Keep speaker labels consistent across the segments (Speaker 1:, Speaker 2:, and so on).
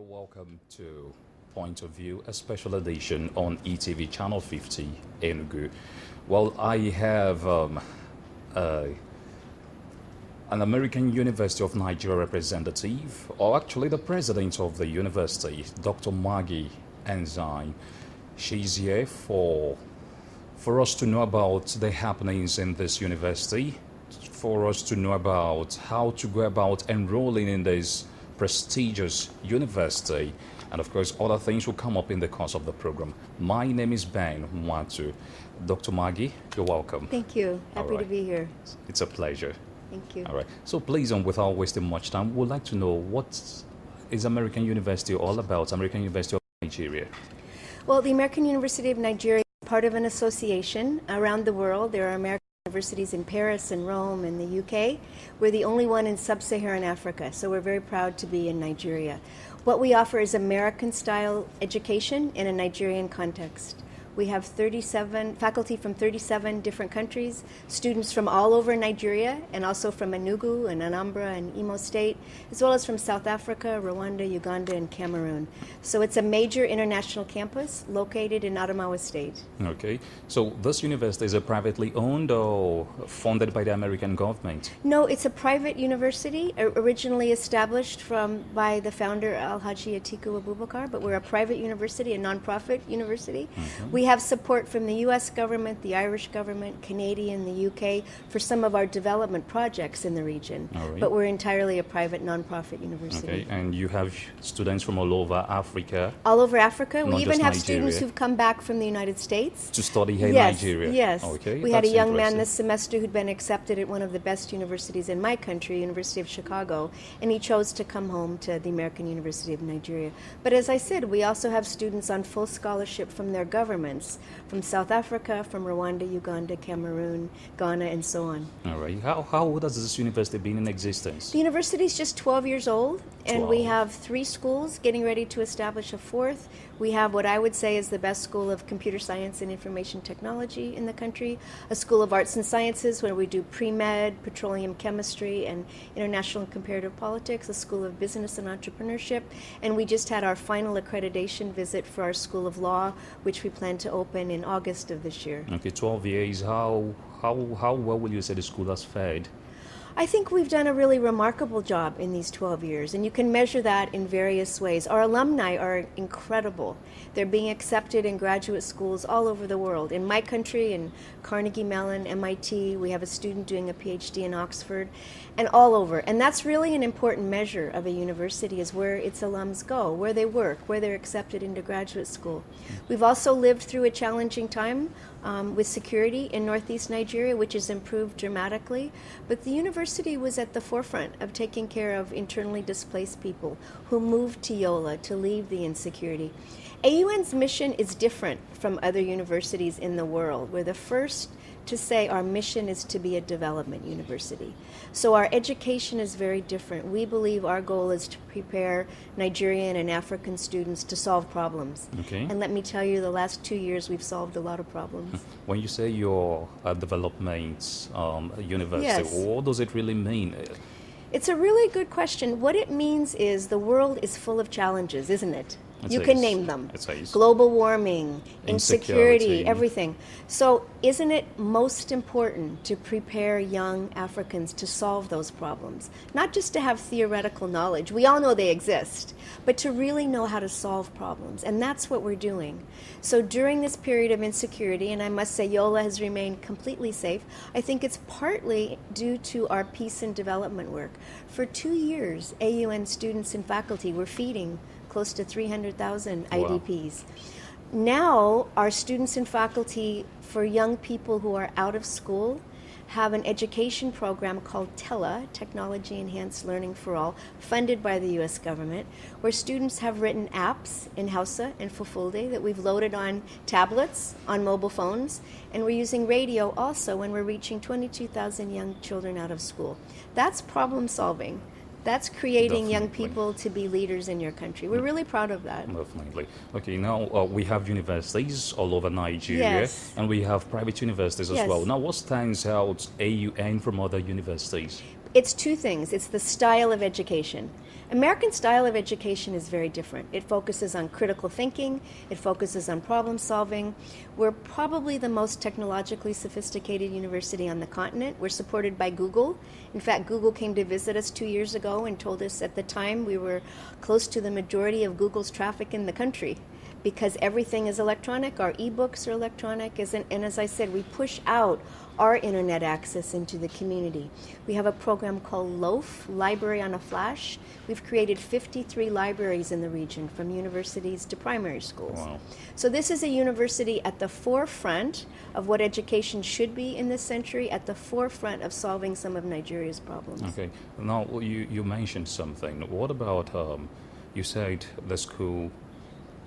Speaker 1: Welcome to Point of View, a special edition on ETV Channel 50 Enugu. Well, I have an American University of Nigeria representative, or actually the president of the university, Dr. Margee Enzyme. She's here for us to know about the happenings in this university, for us to know about how to go about enrolling in this prestigious university, and of course other things will come up in the course of the program. My name is Ben Mwatu. Dr. Margee, you're welcome.
Speaker 2: Thank you. Happy to be here.
Speaker 1: It's a pleasure.
Speaker 2: Thank you.
Speaker 1: All right. So please, without wasting much time, we'd like to know what is American University all about, American University of Nigeria?
Speaker 2: Well, the American University of Nigeria is part of an association around the world. There are American universities in Paris and Rome and the UK. We're the only one in sub-Saharan Africa, so we're very proud to be in Nigeria. What we offer is American-style education in a Nigerian context. We have 37 faculty from 37 different countries, students from all over Nigeria, and also from Enugu and Anambra and Imo State, as well as from South Africa, Rwanda, Uganda, and Cameroon. So it's a major international campus located in Adamawa State.
Speaker 1: Okay. So this university is a privately owned or funded by the American government?
Speaker 2: No, it's a private university, originally established by the founder, Alhaji Atiku Abubakar, but we're a private university, a nonprofit university. Mm-hmm. We have support from the U.S. government, the Irish government, Canadian, the U.K. for some of our development projects in the region.
Speaker 1: Right.
Speaker 2: But we're entirely a private nonprofit university.
Speaker 1: Okay, and you have students from all over Africa?
Speaker 2: All over Africa. We even have
Speaker 1: Nigeria.
Speaker 2: Students who've come back from the United States.
Speaker 1: To study here in
Speaker 2: Yes,
Speaker 1: Nigeria?
Speaker 2: Yes.
Speaker 1: Okay,
Speaker 2: we had a young man this semester who'd been accepted at one of the best universities in my country, University of Chicago, and he chose to come home to the American University of Nigeria. But as I said, we also have students on full scholarship from their governments, from South Africa, from Rwanda, Uganda, Cameroon, Ghana, and so on.
Speaker 1: All right. How old has this university been in existence?
Speaker 2: The university is just 12 years old, and
Speaker 1: 12.
Speaker 2: we have 3 schools getting ready to establish a 4th. We have what I would say is the best school of computer science and information technology in the country, a school of arts and sciences where we do pre-med, petroleum chemistry, and international and comparative politics, a school of business and entrepreneurship, and we just had our final accreditation visit for our school of law, which we plan to open in August of this year.
Speaker 1: Okay, 12 years. How well will you say the school has fared?
Speaker 2: I think we've done a really remarkable job in these 12 years, and you can measure that in various ways. Our alumni are incredible. They're being accepted in graduate schools all over the world. In my country, in Carnegie Mellon, MIT, we have a student doing a PhD in Oxford, and all over. And that's really an important measure of a university, is where its alums go, where they work, where they're accepted into graduate school. We've also lived through a challenging time with security in northeast Nigeria, which has improved dramatically. But the university was at the forefront of taking care of internally displaced people who moved to Yola to leave the insecurity. AUN's mission is different from other universities in the world. We're the first to say our mission is to be a development university. So our education is very different. We believe our goal is to prepare Nigerian and African students to solve problems.
Speaker 1: Okay.
Speaker 2: And let me tell you, the last 2 years we've solved a lot of problems.
Speaker 1: When you say you're a development university,
Speaker 2: Yes.
Speaker 1: what does it really mean?
Speaker 2: It's a really good question. What it means is the world is full of challenges, isn't it? You
Speaker 1: It
Speaker 2: can
Speaker 1: is.
Speaker 2: name them.
Speaker 1: It is.
Speaker 2: Global warming,
Speaker 1: Insecurity.
Speaker 2: insecurity, everything. So isn't it most important to prepare young Africans to solve those problems? Not just to have theoretical knowledge. We all know they exist, but to really know how to solve problems. And that's what we're doing. So during this period of insecurity, and I must say Yola has remained completely safe, I think it's partly due to our peace and development work. For 2 years, AUN students and faculty were feeding close to 300,000 IDPs. Now, our students and faculty for young people who are out of school have an education program called TELA, Technology Enhanced Learning for All, funded by the U.S. government, where students have written apps in Hausa and Fulfulde that we've loaded on tablets, on mobile phones, and we're using radio also when we're reaching 22,000 young children out of school. That's problem solving. That's creating young people to be leaders in your country. We're really proud of that.
Speaker 1: Definitely. Okay, now we have universities all over Nigeria,
Speaker 2: Yes.
Speaker 1: and we have private universities as
Speaker 2: Yes.
Speaker 1: well. Now, what stands out AUN from other universities?
Speaker 2: It's two things. It's the style of education. American style of education is very different. It focuses on critical thinking. It focuses on problem solving. We're probably the most technologically sophisticated university on the continent. We're supported by Google. In fact, Google came to visit us 2 years ago and told us at the time we were close to the majority of Google's traffic in the country, because everything is electronic, our ebooks are electronic, and as I said, we push out our internet access into the community. We have a program called LOAF, Library on a Flash. We've created 53 libraries in the region, from universities to primary schools.
Speaker 1: Wow.
Speaker 2: So this is a university at the forefront of what education should be in this century, at the forefront of solving some of Nigeria's problems.
Speaker 1: Okay. Now, you mentioned something. What about, you said the school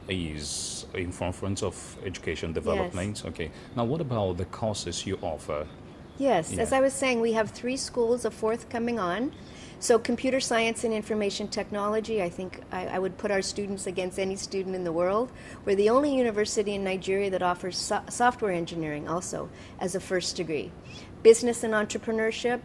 Speaker 1: is in forefront of education development.
Speaker 2: Yes.
Speaker 1: Okay. Now, what about the courses you offer?
Speaker 2: Yes,
Speaker 1: Yeah.
Speaker 2: as I was saying, we have 3 schools, a 4th coming on. So computer science and information technology, I think I would put our students against any student in the world. We're the only university in Nigeria that offers software engineering also as a first degree. Business and entrepreneurship,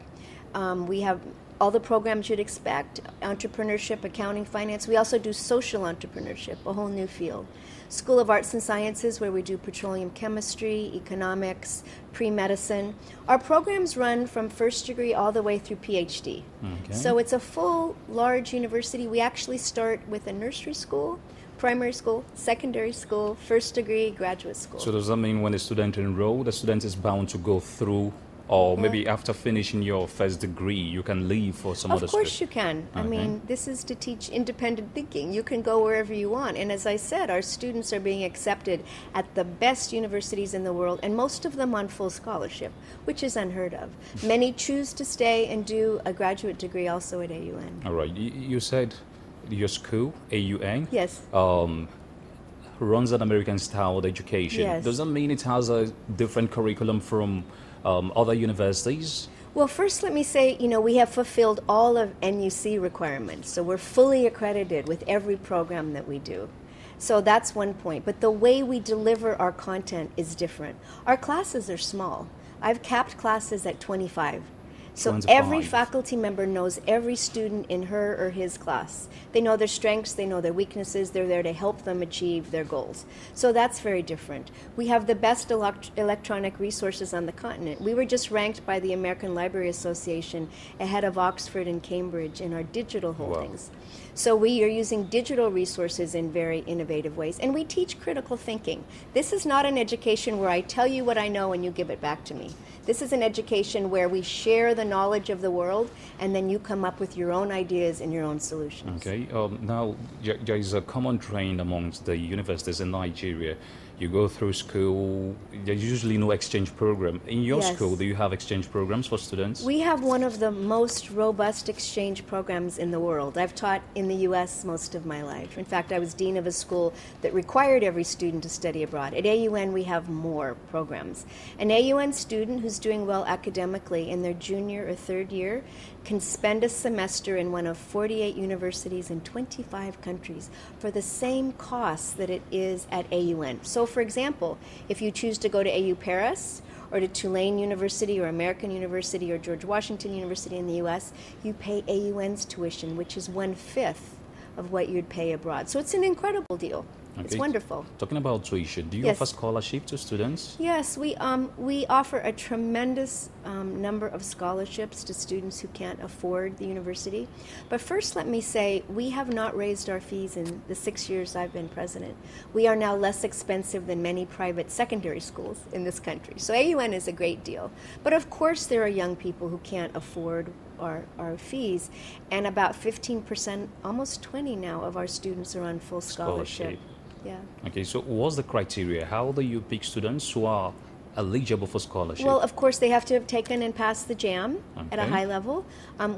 Speaker 2: we have all the programs you'd expect: entrepreneurship, accounting, finance. We also do social entrepreneurship, a whole new field. School of Arts and Sciences, where we do petroleum chemistry, economics, pre-medicine. Our programs run from first degree all the way through PhD.
Speaker 1: Okay.
Speaker 2: So it's a full, large university. We actually start with a nursery school, primary school, secondary school, first degree, graduate school.
Speaker 1: So does that mean when a student enroll, the student is bound to go through, or maybe after finishing your first degree, you can leave for some other
Speaker 2: Of course
Speaker 1: school?
Speaker 2: you can. I
Speaker 1: Okay.
Speaker 2: mean, this is to teach independent thinking. You can go wherever you want. And as I said, our students are being accepted at the best universities in the world, and most of them on full scholarship, which is unheard of. Many choose to stay and do a graduate degree also at AUN.
Speaker 1: All right. You said your school, AUN,
Speaker 2: Yes.
Speaker 1: runs an American-style education.
Speaker 2: Yes.
Speaker 1: Does that mean it has a different curriculum from other universities?
Speaker 2: Well, first let me say, we have fulfilled all of NUC requirements. So we're fully accredited with every program that we do. So that's one point. But the way we deliver our content is different. Our classes are small. I've capped classes at 25. So
Speaker 1: 25.
Speaker 2: every faculty member knows every student in her or his class. They know their strengths, they know their weaknesses, they're there to help them achieve their goals. So that's very different. We have the best electronic resources on the continent. We were just ranked by the American Library Association ahead of Oxford and Cambridge in our digital holdings.
Speaker 1: Wow.
Speaker 2: So we are using digital resources in very innovative ways. And we teach critical thinking. This is not an education where I tell you what I know and you give it back to me. This is an education where we share the knowledge of the world, and then you come up with your own ideas and your own solutions.
Speaker 1: Okay. Now, there is a common trend amongst the universities in Nigeria. You go through school, there's usually no exchange program. In your
Speaker 2: Yes.
Speaker 1: school, do you have exchange programs for students?
Speaker 2: We have one of the most robust exchange programs in the world. I've taught in the U.S. most of my life. In fact, I was dean of a school that required every student to study abroad. At AUN, we have more programs. An AUN student who's doing well academically in their junior or third year can spend a semester in one of 48 universities in 25 countries for the same costs that it is at AUN. So, for example, if you choose to go to AU Paris or to Tulane University or American University or George Washington University in the U.S., you pay AUN's tuition, which is 1/5 of what you'd pay abroad. So it's an incredible deal. It's
Speaker 1: Okay.
Speaker 2: wonderful.
Speaker 1: Talking about tuition, do you
Speaker 2: Yes.
Speaker 1: offer scholarship to students?
Speaker 2: Yes, we offer a tremendous number of scholarships to students who can't afford the university. But first, let me say, we have not raised our fees in the 6 years I've been president. We are now less expensive than many private secondary schools in this country. So AUN is a great deal. But of course, there are young people who can't afford our fees, and about 15%, almost 20 now, of our students are on full scholarship. Yeah.
Speaker 1: Okay, so what's the criteria? How do you pick students who are eligible for scholarship?
Speaker 2: Well, of course, they have to have taken and passed the JAM at a
Speaker 1: Okay.
Speaker 2: high level.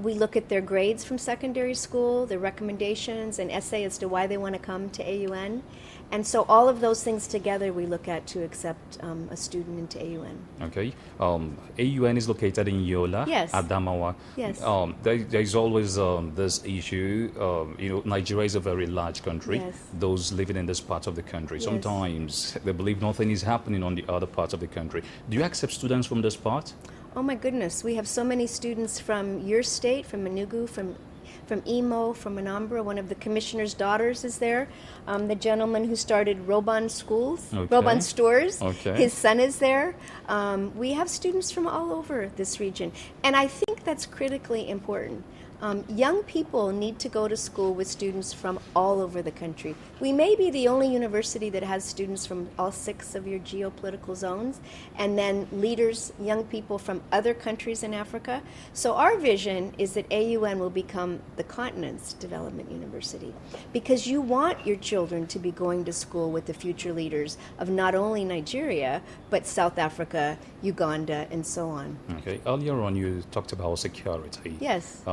Speaker 2: We look at their grades from secondary school, their recommendations, an essay as to why they want to come to AUN. And so all of those things together we look at to accept a student into AUN.
Speaker 1: Okay. AUN is located in Yola,
Speaker 2: Yes.
Speaker 1: Adamawa.
Speaker 2: Yes.
Speaker 1: There is always this issue. Nigeria is a very large country.
Speaker 2: Yes.
Speaker 1: Those living in this part of the country,
Speaker 2: Yes.
Speaker 1: sometimes they believe nothing is happening on the other parts of the country. Do you accept students from this part?
Speaker 2: Oh my goodness, we have so many students from your state, from Enugu, from Imo, from Anambra. One of the commissioner's daughters is there. The gentleman who started Roban Schools,
Speaker 1: Okay.
Speaker 2: Roban Stores,
Speaker 1: Okay.
Speaker 2: his son is there. We have students from all over this region. And I think that's critically important. Young people need to go to school with students from all over the country. We may be the only university that has students from all 6 of your geopolitical zones, and then leaders, young people from other countries in Africa. So our vision is that AUN will become the continent's development university, because you want your children to be going to school with the future leaders of not only Nigeria, but South Africa, Uganda, and so on.
Speaker 1: Okay. Earlier on, you talked about security.
Speaker 2: Yes.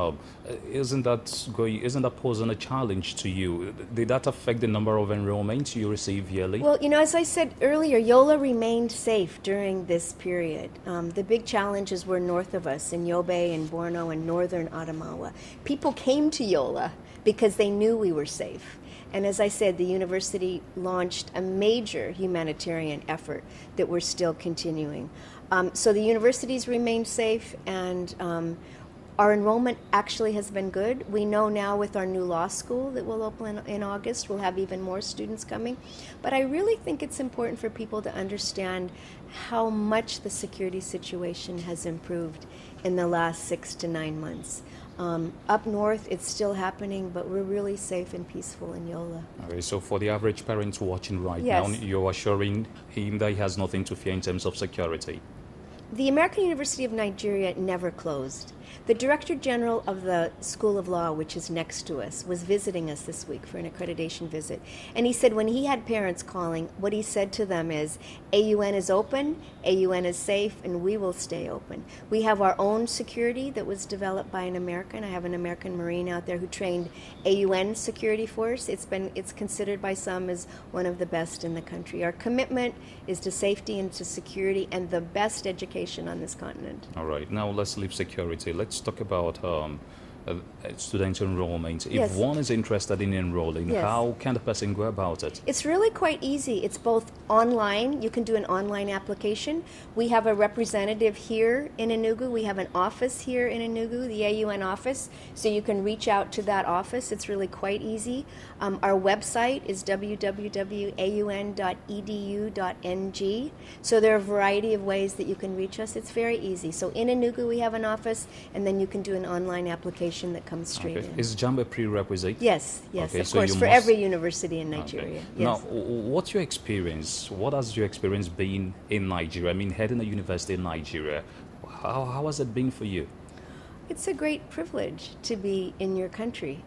Speaker 1: Isn't that posing a challenge to you? Did that affect the number of enrollments you receive yearly?
Speaker 2: Well, as I said earlier, Yola remained safe during this period. The big challenges were north of us in Yobe and Borno and northern Adamawa. People came to Yola because they knew we were safe. And as I said, the university launched a major humanitarian effort that we're still continuing. So the universities remained safe, and our enrollment actually has been good. We know now with our new law school that will open in August, we'll have even more students coming. But I really think it's important for people to understand how much the security situation has improved in the last 6 to 9 months. Up north, it's still happening, but we're really safe and peaceful in Yola.
Speaker 1: Okay, so for the average parent watching right
Speaker 2: Yes.
Speaker 1: now, you're assuring him that he has nothing to fear in terms of security.
Speaker 2: The American University of Nigeria never closed. The Director General of the School of Law, which is next to us, was visiting us this week for an accreditation visit. And he said when he had parents calling, what he said to them is, AUN is open, AUN is safe, and we will stay open. We have our own security that was developed by an American. I have an American Marine out there who trained AUN security force. It's considered by some as one of the best in the country. Our commitment is to safety and to security and the best education on this continent.
Speaker 1: All right, now let's leave security. Let's talk about student enrollment. If
Speaker 2: Yes.
Speaker 1: one is interested in enrolling,
Speaker 2: Yes.
Speaker 1: how can the person go about it?
Speaker 2: It's really quite easy. It's both online. You can do an online application. We have a representative here in Enugu. We have an office here in Enugu, the AUN office, so you can reach out to that office. It's really quite easy. Our website is www.aun.edu.ng. So there are a variety of ways that you can reach us. It's very easy. So in Enugu, we have an office, and then you can do an online application that comes straight
Speaker 1: Okay.
Speaker 2: in.
Speaker 1: Is JAMB a prerequisite?
Speaker 2: Yes,
Speaker 1: Okay,
Speaker 2: of
Speaker 1: so
Speaker 2: course,
Speaker 1: you
Speaker 2: for
Speaker 1: must-
Speaker 2: every university in Nigeria.
Speaker 1: Okay.
Speaker 2: Yes.
Speaker 1: Now, what's your experience? What has your experience been in Nigeria? I mean, heading a university in Nigeria, how has it been for you?
Speaker 2: It's a great privilege to be in your country.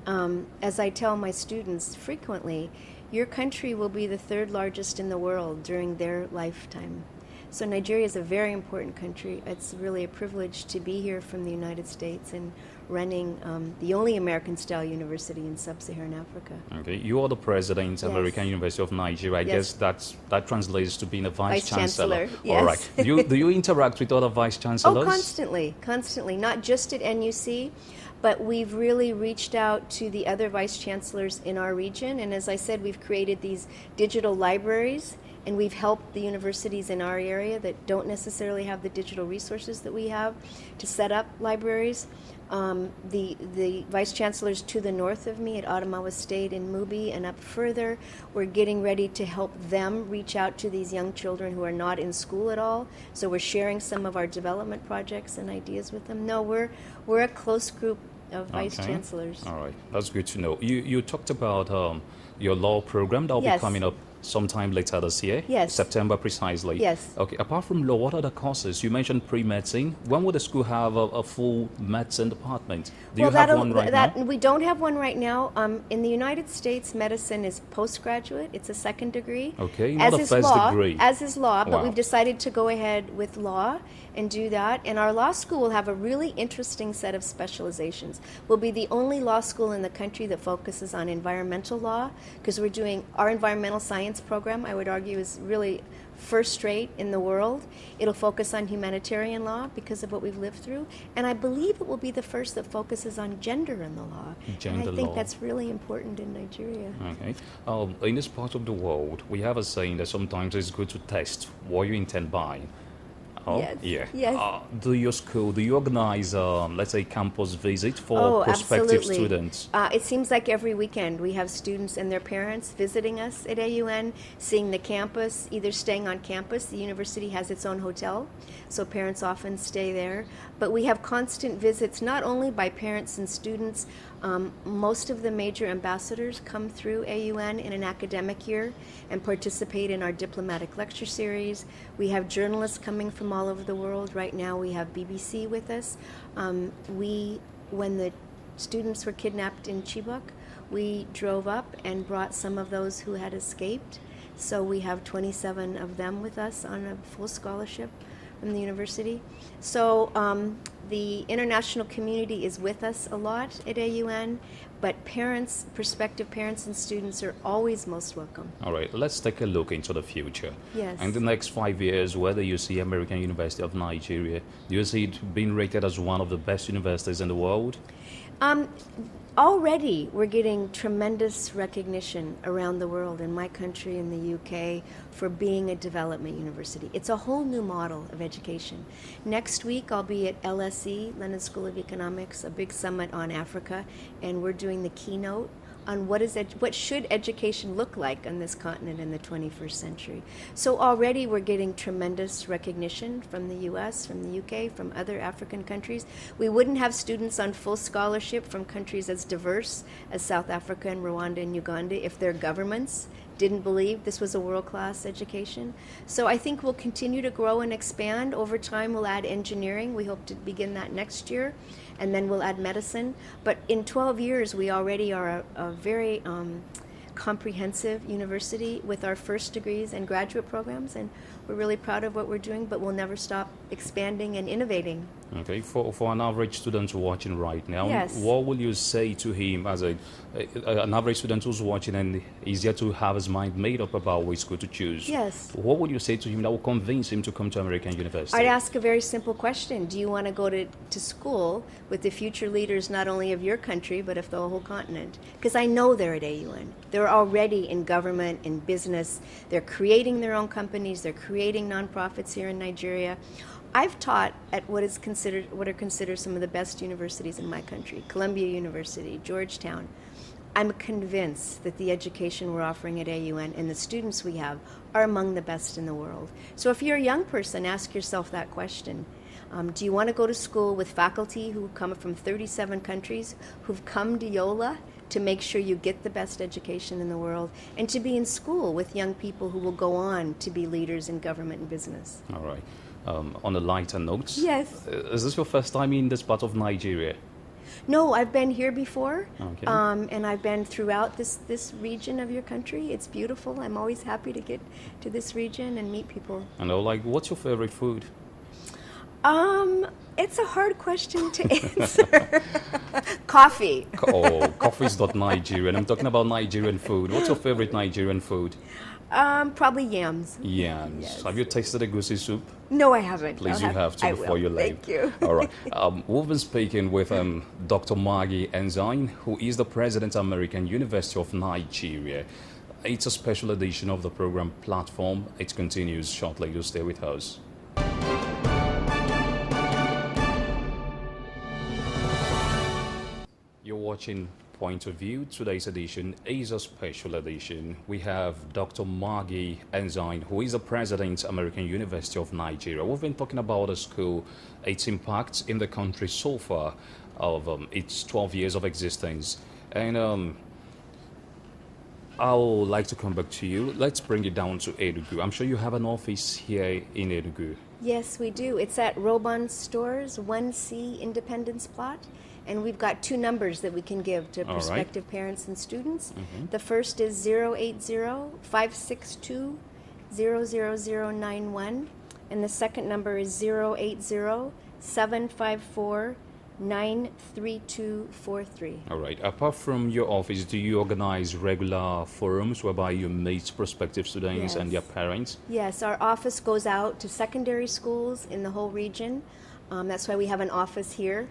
Speaker 2: As I tell my students frequently, your country will be the 3rd largest in the world during their lifetime. So Nigeria is a very important country. It's really a privilege to be here from the United States and running the only American-style university in sub-Saharan Africa.
Speaker 1: Okay, you are the president,
Speaker 2: Yes.
Speaker 1: American University of Nigeria. I
Speaker 2: Yes.
Speaker 1: guess that translates to being a vice chancellor.
Speaker 2: Yes.
Speaker 1: All right. Do you interact with other vice chancellors?
Speaker 2: Oh, constantly. Not just at NUC, but we've really reached out to the other vice chancellors in our region. And as I said, we've created these digital libraries, and we've helped the universities in our area that don't necessarily have the digital resources that we have to set up libraries. The vice chancellors to the north of me at Adamawa State in Mubi and up further, we're getting ready to help them reach out to these young children who are not in school at all. So we're sharing some of our development projects and ideas with them. No, we're a close group of vice
Speaker 1: Okay.
Speaker 2: chancellors.
Speaker 1: All right, that's good to know. You talked about your law program that will
Speaker 2: Yes.
Speaker 1: be coming up sometime later this year.
Speaker 2: Yes.
Speaker 1: September precisely.
Speaker 2: Yes.
Speaker 1: Okay. Apart from law, what other courses? You mentioned pre-medicine. When will the school have a full medicine department? Do you have one right now?
Speaker 2: We don't have one right now. In the United States, medicine is postgraduate. It's a second degree.
Speaker 1: Okay,
Speaker 2: as
Speaker 1: not a
Speaker 2: is
Speaker 1: first
Speaker 2: law,
Speaker 1: degree.
Speaker 2: As is law, but
Speaker 1: Wow.
Speaker 2: we've decided to go ahead with law and do that. And our law school will have a really interesting set of specializations. We'll be the only law school in the country that focuses on environmental law, because we're doing our environmental science program, I would argue, is really first rate in the world. It'll focus on humanitarian law because of what we've lived through. And I believe it will be the first that focuses on gender in the law.
Speaker 1: Gender
Speaker 2: and I think
Speaker 1: law.
Speaker 2: that's really important in Nigeria.
Speaker 1: Okay. In this part of the world, we have a saying that sometimes it's good to test what you intend by. Oh,
Speaker 2: Yes,
Speaker 1: yeah.
Speaker 2: yes.
Speaker 1: Do you organize, let's say, campus visit for
Speaker 2: Oh,
Speaker 1: prospective
Speaker 2: absolutely.
Speaker 1: students?
Speaker 2: It seems like every weekend we have students and their parents visiting us at AUN, seeing the campus, either staying on campus. The university has its own hotel, so parents often stay there. But we have constant visits, not only by parents and students. Most of the major ambassadors come through AUN in an academic year and participate in our diplomatic lecture series. We have journalists coming from all over the world. Right now we have BBC with us. When the students were kidnapped in Chibok, we drove up and brought some of those who had escaped. So we have 27 of them with us on a full scholarship from the university. So the international community is with us a lot at AUN, but parents, prospective parents and students are always most welcome.
Speaker 1: All right, let's take a look into the future.
Speaker 2: Yes.
Speaker 1: In the next 5 years, whether you see American University of Nigeria, do you see it being rated as one of the best universities in the world?
Speaker 2: Already we're getting tremendous recognition around the world, in my country, in the UK, for being a development university. It's a whole new model of education. Next week I'll be at LSE, London School of Economics, a big summit on Africa, and we're doing the keynote on what should education look like on this continent in the 21st century. So already we're getting tremendous recognition from the US, from the UK, from other African countries. We wouldn't have students on full scholarship from countries as diverse as South Africa and Rwanda and Uganda if their governments didn't believe this was a world-class education. So I think we'll continue to grow and expand. Over time we'll add engineering. We hope to begin that next year. And then we'll add medicine. But in 12 years, we already are a very comprehensive university with our first degrees and graduate programs, and we're really proud of what we're doing, but we'll never stop expanding and innovating.
Speaker 1: Okay, for an average student watching right now,
Speaker 2: Yes.
Speaker 1: what will you say to him as an average student who's watching and is yet to have his mind made up about which school to choose?
Speaker 2: Yes.
Speaker 1: What would you say to him that will convince him to come to American University?
Speaker 2: I'd ask a very simple question. Do you want to go to school with the future leaders not only of your country, but of the whole continent? Because I know they're at AUN. They're already in government, in business. They're creating their own companies. They're creating nonprofits here in Nigeria. I've taught at what are considered some of the best universities in my country, Columbia University, Georgetown. I'm convinced that the education we're offering at AUN and the students we have are among the best in the world. So if you're a young person, ask yourself that question. Do you want to go to school with faculty who come from 37 countries, who've come to Yola to make sure you get the best education in the world, and to be in school with young people who will go on to be leaders in government and business?
Speaker 1: All right. On a lighter note,
Speaker 2: Yes.
Speaker 1: Is this your first time in this part of Nigeria?
Speaker 2: No, I've been here before,
Speaker 1: Okay.
Speaker 2: and I've been throughout this region of your country. It's beautiful. I'm always happy to get to this region and meet people.
Speaker 1: And what's your favorite food?
Speaker 2: It's a hard question to answer. Coffee.
Speaker 1: Oh, coffee is not Nigerian. I'm talking about Nigerian food. What's your favorite Nigerian food?
Speaker 2: Probably yams.
Speaker 1: Yams.
Speaker 2: Yes.
Speaker 1: Have you tasted egusi soup?
Speaker 2: No, I haven't.
Speaker 1: Please, you have to
Speaker 2: I
Speaker 1: before
Speaker 2: will.
Speaker 1: you leave.
Speaker 2: Thank you.
Speaker 1: All right. We've been speaking with Dr. Margee Ensign, who is the president of American University of Nigeria. It's a special edition of the program Platform. It continues shortly. You stay with us. You're watching Point of View. Today's edition is a special edition. We have Dr. Margee Ensign, who is the president of American University of Nigeria. We've been talking about the school, its impact in the country so far of its 12 years of existence. And I would like to come back to you. Let's bring it down to Enugu. I'm sure you have an office here in Enugu.
Speaker 2: Yes, we do. It's at Robon Stores, 1C Independence Plot. And we've got two numbers that we can give to prospective parents and students. Mm-hmm. The first is 080-562-00091. And the second number is 080-754-93243.
Speaker 1: All right. Apart from your office, do you organize regular forums whereby you meet prospective students and their parents?
Speaker 2: Yes, our office goes out to secondary schools in the whole region. That's why we have an office here.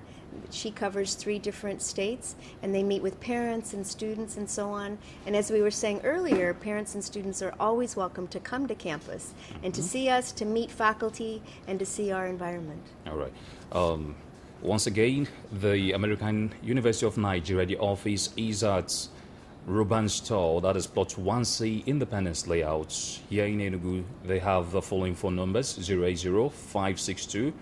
Speaker 2: She covers 3 different states, and they meet with parents and students and so on. And as we were saying earlier, parents and students are always welcome to come to campus and to see us, to meet faculty, and to see our environment.
Speaker 1: All right. Once again, the American University of Nigeria, the office is at Ruban Store, that is plot 1C, Independence Layout. Here in Enugu, they have the following phone numbers: 080-562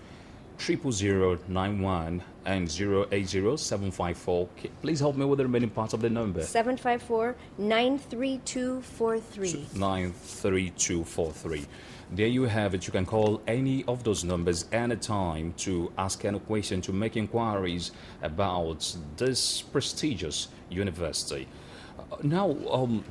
Speaker 1: 00091 and 080-754. Please help me with the remaining parts of the number.
Speaker 2: 754-93243.
Speaker 1: 93243. There you have it. You can call any of those numbers anytime to ask any question, to make inquiries about this prestigious university. Now,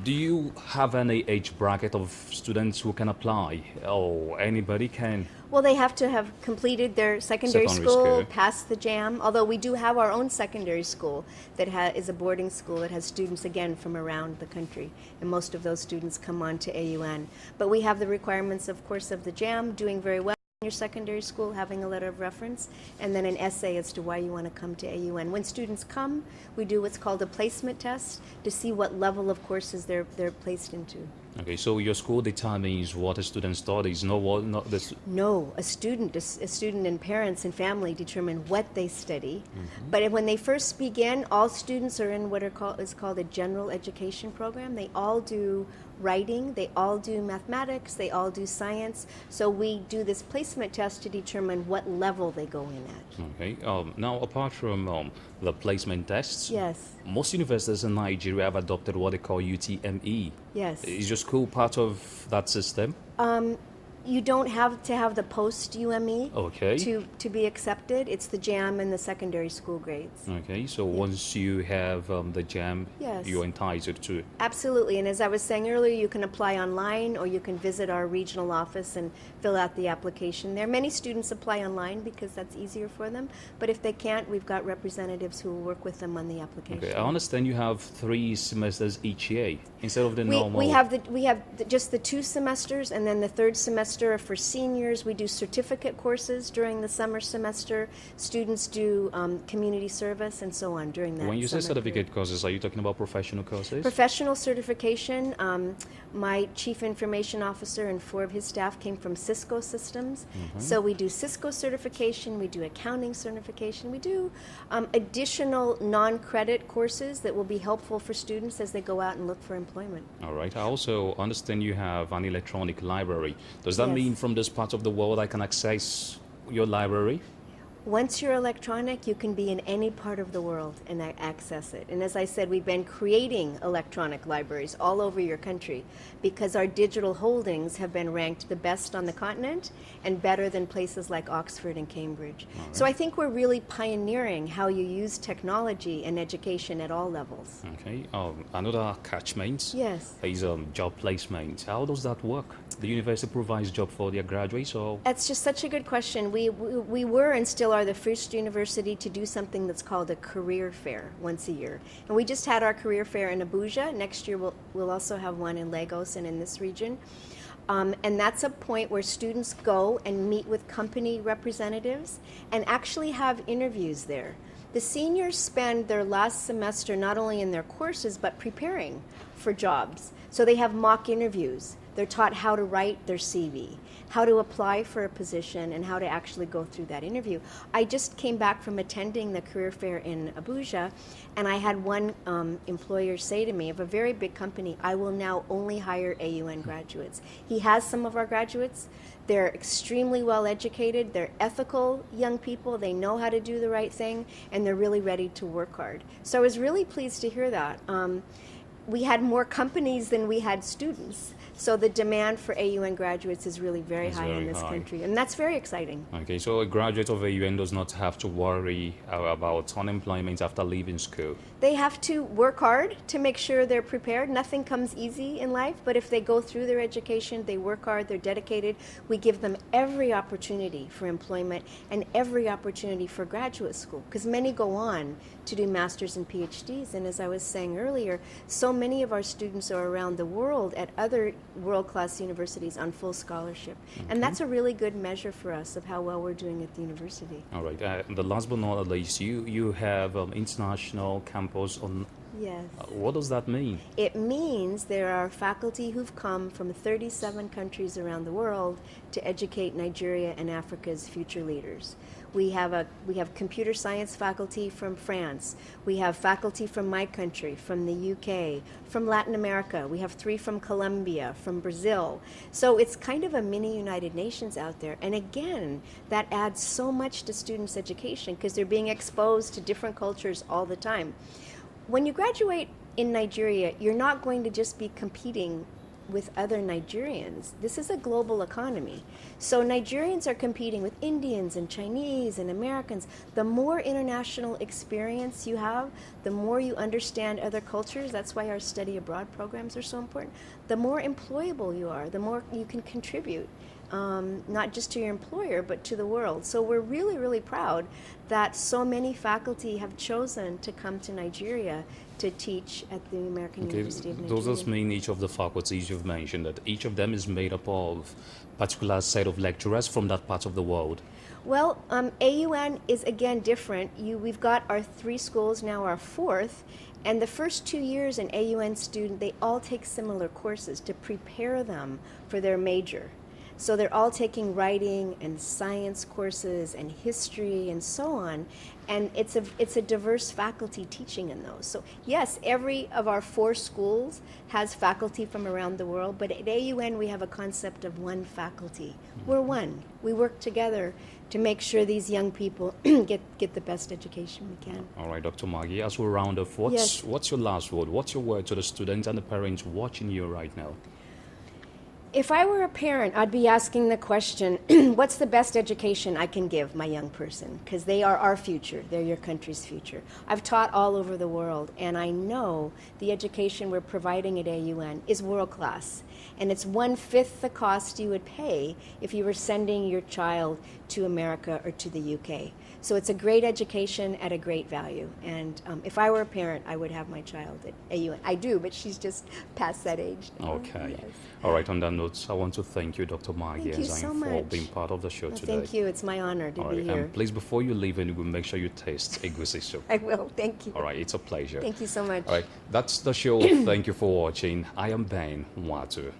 Speaker 1: do you have any age bracket of students who can apply? Or anybody can?
Speaker 2: Well, they have to have completed their secondary school, passed the JAM, although we do have our own secondary school that is a boarding school that has students, again, from around the country, and most of those students come on to AUN. But we have the requirements, of course, of the JAM, doing very well in your secondary school, having a letter of reference, and then an essay as to why you want to come to AUN. When students come, we do what's called a placement test to see what level of courses they're placed into.
Speaker 1: Okay, so your school determines what a student studies, not this.
Speaker 2: No, a student and parents and family determine what they study. Mm-hmm. But when they first begin, all students are in what is called a general education program. They all do writing, they all do mathematics, they all do science. So we do this placement test to determine what level they go in at.
Speaker 1: Okay. Now, apart from the placement tests,
Speaker 2: yes,
Speaker 1: most universities in Nigeria have adopted what they call UTME.
Speaker 2: Yes.
Speaker 1: Is your school part of that system?
Speaker 2: You don't have to have the post-UME
Speaker 1: okay.
Speaker 2: to be accepted. It's the JAM and the secondary school grades.
Speaker 1: Okay, so once you have the JAM,
Speaker 2: yes,
Speaker 1: you're entitled to it.
Speaker 2: Absolutely, and as I was saying earlier, you can apply online or you can visit our regional office and fill out the application there. Many students apply online because that's easier for them, but if they can't, we've got representatives who will work with them on the application.
Speaker 1: Okay, I understand you have 3 semesters each year instead of the normal.
Speaker 2: We have just the 2 semesters, and then the 3rd semester for seniors. We do certificate courses during the summer semester. Students do community service and so on during that.
Speaker 1: When you say certificate courses, are you talking about professional courses?
Speaker 2: Professional certification. My chief information officer and 4 of his staff came from Cisco Systems. Mm-hmm. So we do Cisco certification, we do accounting certification, we do additional non-credit courses that will be helpful for students as they go out and look for employment.
Speaker 1: All right. I also understand you have an electronic library. Does that
Speaker 2: yes.
Speaker 1: mean from this part of the world I can access your library?
Speaker 2: Once you're electronic, you can be in any part of the world and access it. And as I said, we've been creating electronic libraries all over your country because our digital holdings have been ranked the best on the continent and better than places like Oxford and Cambridge. Right. So I think we're really pioneering how you use technology in education at all levels.
Speaker 1: Okay. Another catchment
Speaker 2: yes.
Speaker 1: is job placement. How does that work? The university provides job for their graduates, or?
Speaker 2: That's just such a good question. We were and still are the first university to do something that's called a career fair once a year. And we just had our career fair in Abuja. Next year we'll also have one in Lagos and in this region. And that's a point where students go and meet with company representatives and actually have interviews there. The seniors spend their last semester not only in their courses but preparing for jobs. So they have mock interviews. They're taught how to write their CV, how to apply for a position, and how to actually go through that interview. I just came back from attending the career fair in Abuja, and I had one employer say to me, of a very big company, I will now only hire AUN graduates. He has some of our graduates. They're extremely well educated. They're ethical young people. They know how to do the right thing, and they're really ready to work hard. So I was really pleased to hear that. We had more companies than we had students. So the demand for AUN graduates is really very high in this country, and that's very exciting.
Speaker 1: Okay, so a graduate of AUN does not have to worry about unemployment after leaving school.
Speaker 2: They have to work hard to make sure they're prepared. Nothing comes easy in life, but if they go through their education, they work hard, they're dedicated, we give them every opportunity for employment and every opportunity for graduate school, because many go on to do masters and PhDs, and as I was saying earlier, so many of our students are around the world at other world-class universities on full scholarship. And that's a really good measure for us of how well we're doing at the university.
Speaker 1: All right. The last but not least, you have international campus on.
Speaker 2: Yes.
Speaker 1: What does that mean?
Speaker 2: It means there are faculty who've come from 37 countries around the world to educate Nigeria and Africa's future leaders. We have computer science faculty from France. We have faculty from my country, from the UK, from Latin America. We have 3 from Colombia, from Brazil. So it's kind of a mini United Nations out there. And again, that adds so much to students' education because they're being exposed to different cultures all the time. When you graduate in Nigeria, you're not going to just be competing with other Nigerians. This is a global economy. So Nigerians are competing with Indians and Chinese and Americans. The more international experience you have, the more you understand other cultures. That's why our study abroad programs are so important. The more employable you are, the more you can contribute. Not just to your employer, but to the world. So we're really, really proud that so many faculty have chosen to come to Nigeria to teach at the American University of Nigeria.
Speaker 1: Does this mean each of the faculties you've mentioned, that each of them is made up of a particular set of lecturers from that part of the world?
Speaker 2: Well, AUN is again different. We've got our 3 schools, now our 4th. And the first 2 years an AUN student, they all take similar courses to prepare them for their major. So they're all taking writing and science courses and history and so on, and it's a diverse faculty teaching in those. So yes, every of our 4 schools has faculty from around the world, but at AUN we have a concept of one faculty. We're one. We work together to make sure these young people get the best education we can.
Speaker 1: All right, Dr. Margee, as we round off, what's your last word? What's your word to the students and the parents watching you right now?
Speaker 2: If I were a parent, I'd be asking the question, what's the best education I can give my young person? Because they are our future. They're your country's future. I've taught all over the world, and I know the education we're providing at AUN is world class. And it's 1/5 the cost you would pay if you were sending your child to America or to the UK. So it's a great education at a great value. And if I were a parent, I would have my child at AUN. I do, but she's just past that age now.
Speaker 1: Okay.
Speaker 2: Yes.
Speaker 1: All right, on that note, I want to thank you, Dr. Margee,
Speaker 2: so
Speaker 1: for
Speaker 2: much.
Speaker 1: being part of the show today.
Speaker 2: Thank you. It's my honor to be here.
Speaker 1: And please, before you leave, and make sure you taste egusi soup.
Speaker 2: I will. Thank you.
Speaker 1: All right, it's a pleasure.
Speaker 2: Thank you so much.
Speaker 1: All right, that's the show. Thank you for watching. I am Ben Watu.